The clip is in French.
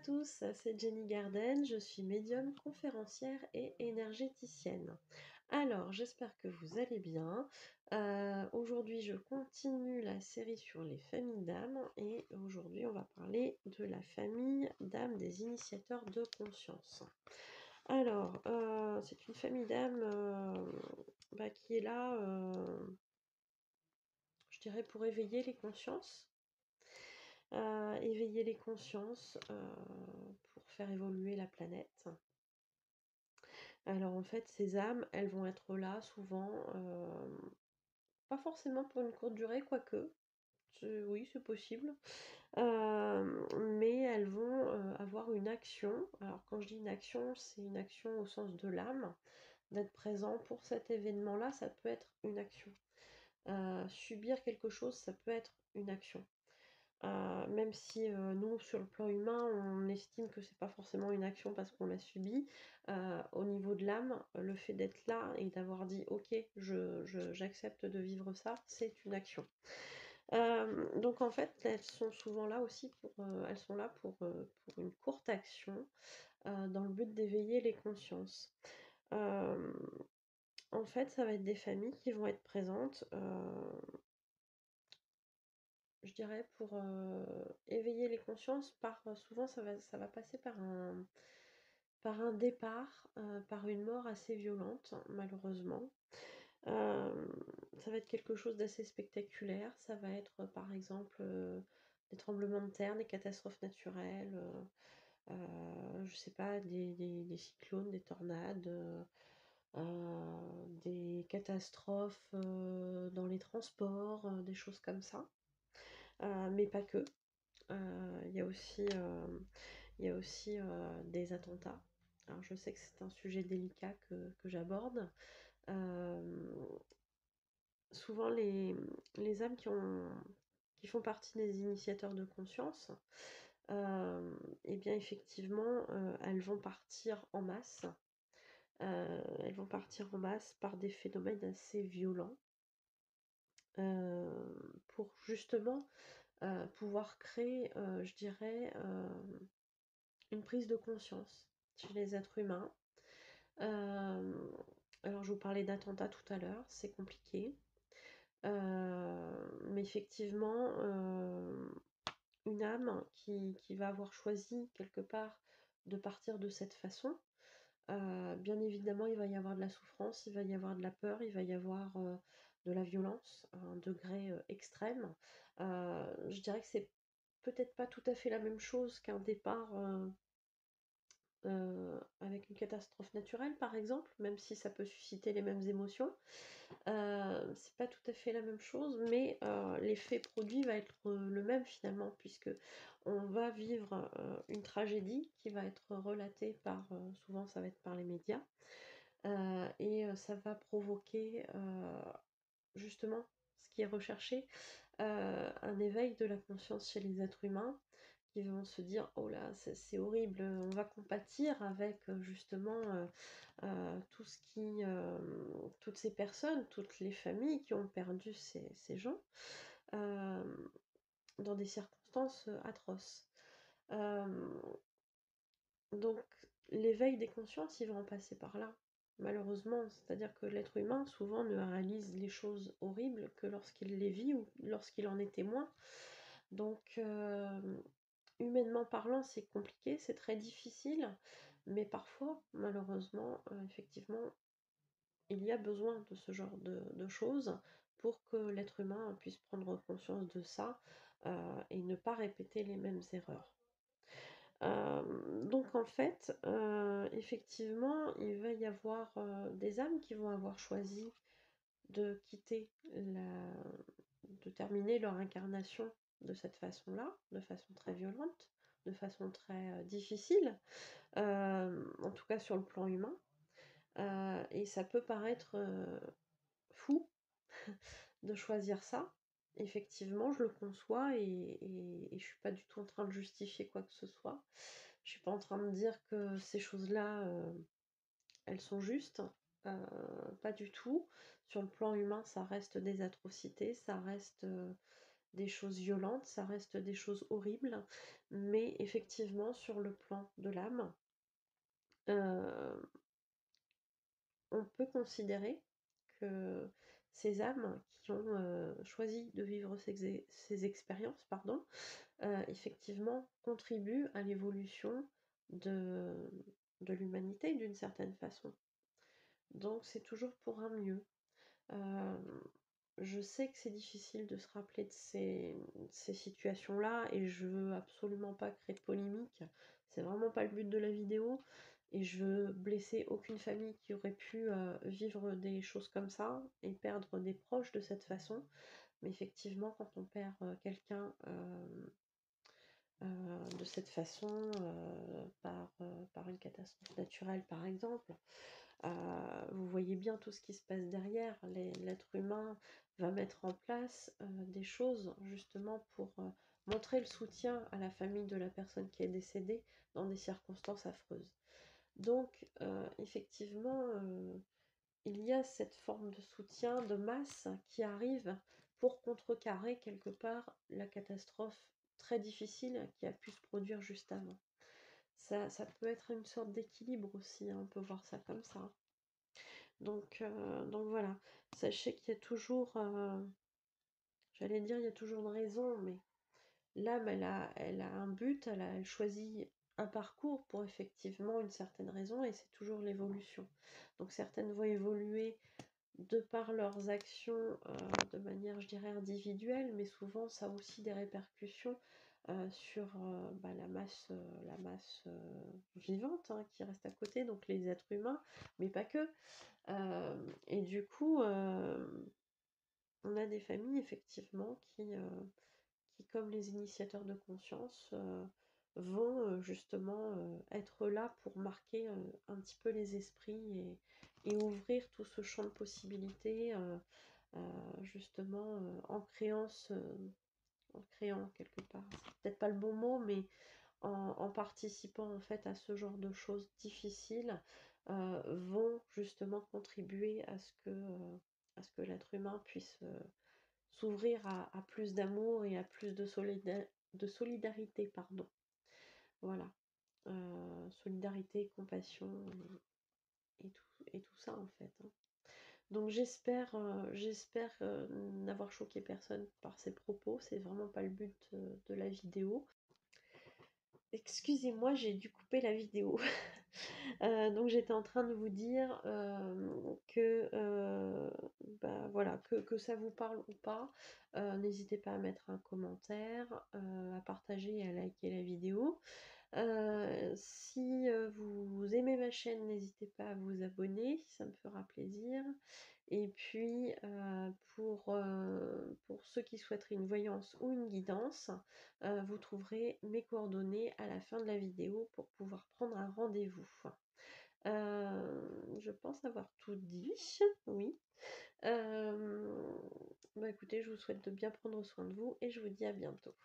tous, c'est Jenny Garden, je suis médium, conférencière et énergéticienne. Alors, j'espère que vous allez bien. Aujourd'hui, je continue la série sur les familles d'âmes et aujourd'hui, on va parler de la famille d'âmes des initiateurs de conscience. Alors, c'est une famille d'âmes qui est là, je dirais, pour éveiller les consciences. Éveiller les consciences pour faire évoluer la planète. Alors en fait, ces âmes, elles vont être là souvent, pas forcément pour une courte durée, quoique, oui, c'est possible, mais elles vont avoir une action. Alors quand je dis une action, c'est une action au sens de l'âme, d'être présent pour cet événement-là, ça peut être une action. Subir quelque chose, ça peut être une action. Même si nous, sur le plan humain, on estime que c'est pas forcément une action parce qu'on l'a subi, au niveau de l'âme, le fait d'être là et d'avoir dit ok, j'accepte de vivre ça, c'est une action. Donc en fait, elles sont souvent là aussi elles sont là pour une courte action, dans le but d'éveiller les consciences. En fait, ça va être des familles qui vont être présentes, je dirais pour éveiller les consciences souvent ça va passer par un départ, par une mort assez violente, malheureusement. Ça va être quelque chose d'assez spectaculaire. Ça va être, par exemple, des tremblements de terre, des catastrophes naturelles, je sais pas, des cyclones, des tornades, des catastrophes, dans les transports, des choses comme ça. Mais pas que. Il y a aussi, des attentats. Alors je sais que c'est un sujet délicat que j'aborde. Souvent les âmes qui font partie des initiateurs de conscience, et bien effectivement, elles vont partir en masse. Elles vont partir en masse par des phénomènes assez violents, pour justement pouvoir créer, je dirais, une prise de conscience chez les êtres humains. Euh, alors, je vous parlais d'attentats tout à l'heure, c'est compliqué. Mais effectivement, une âme qui va avoir choisi quelque part de partir de cette façon, bien évidemment, il va y avoir de la souffrance, il va y avoir de la peur, il va y avoir de la violence à un degré extrême. Je dirais que c'est peut-être pas tout à fait la même chose qu'un départ avec une catastrophe naturelle, par exemple, même si ça peut susciter les mêmes émotions. C'est pas tout à fait la même chose, mais l'effet produit va être le même finalement, puisque on va vivre une tragédie qui va être relatée souvent ça va être par les médias, et ça va provoquer justement ce qui est recherché, un éveil de la conscience chez les êtres humains qui vont se dire oh là c'est horrible, on va compatir avec justement toutes ces personnes, toutes les familles qui ont perdu ces gens euh, dans des circonstances atroces. Euh, donc l'éveil des consciences, il va en passer par là, malheureusement. C'est-à-dire que l'être humain souvent ne réalise les choses horribles que lorsqu'il les vit ou lorsqu'il en est témoin. Donc humainement parlant, c'est compliqué, c'est très difficile, mais parfois, malheureusement, effectivement, il y a besoin de ce genre de choses pour que l'être humain puisse prendre conscience de ça, et ne pas répéter les mêmes erreurs. Donc en fait, effectivement, il va y avoir des âmes qui vont avoir choisi de de terminer leur incarnation de cette façon-là, de façon très violente, de façon très difficile, en tout cas sur le plan humain. Et ça peut paraître fou de choisir ça. Effectivement, je le conçois et je suis pas du tout en train de justifier quoi que ce soit. Je suis pas en train de dire que ces choses-là, elles sont justes. Pas du tout. Sur le plan humain, ça reste des atrocités, ça reste des choses violentes, ça reste des choses horribles, mais effectivement, sur le plan de l'âme, euh, on peut considérer que ces âmes qui ont choisi de vivre ces expériences, pardon, effectivement contribuent à l'évolution de, de l'humanité d'une certaine façon. Donc c'est toujours pour un mieux. Euh, je sais que c'est difficile de se rappeler de ces situations-là et je veux absolument pas créer de polémique. C'est vraiment pas le but de la vidéo et je veux blesser aucune famille qui aurait pu vivre des choses comme ça et perdre des proches de cette façon. Mais effectivement, quand on perd quelqu'un de cette façon, par une catastrophe naturelle par exemple, vous voyez bien tout ce qui se passe derrière. L'être humain va mettre en place des choses justement pour montrer le soutien à la famille de la personne qui est décédée dans des circonstances affreuses. Donc effectivement, il y a cette forme de soutien de masse qui arrive pour contrecarrer quelque part la catastrophe très difficile qui a pu se produire juste avant. Ça peut être une sorte d'équilibre aussi, hein, on peut voir ça comme ça. Donc voilà, sachez qu'il y a toujours, j'allais dire, il y a toujours une raison, mais l'âme, elle a un but, elle choisit un parcours pour effectivement une certaine raison, et c'est toujours l'évolution. Donc certaines vont évoluer de par leurs actions de manière, je dirais, individuelle, mais souvent ça a aussi des répercussions sur la masse vivante, hein, qui reste à côté, donc les êtres humains, mais pas que. Et du coup, on a des familles effectivement qui comme les initiateurs de conscience, vont justement être là pour marquer un petit peu les esprits et ouvrir tout ce champ de possibilités, justement en créant quelque part, c'est peut-être pas le bon mot, mais en participant en fait à ce genre de choses difficiles, vont justement contribuer à ce que l'être humain puisse s'ouvrir à plus d'amour et à plus de solidarité, pardon. Voilà. Solidarité, compassion et tout ça en fait, hein. Donc j'espère n'avoir choqué personne par ces propos, c'est vraiment pas le but de la vidéo. Excusez-moi, j'ai dû couper la vidéo. Donc j'étais en train de vous dire que, bah, voilà, que ça vous parle ou pas, n'hésitez pas à mettre un commentaire, à partager et à liker la vidéo. Si vous aimez ma chaîne, n'hésitez pas à vous abonner, ça me fera plaisir. Et puis pour ceux qui souhaiteraient une voyance ou une guidance, vous trouverez mes coordonnées à la fin de la vidéo pour pouvoir prendre un rendez-vous. Je pense avoir tout dit, oui. Bah écoutez, je vous souhaite de bien prendre soin de vous et je vous dis à bientôt.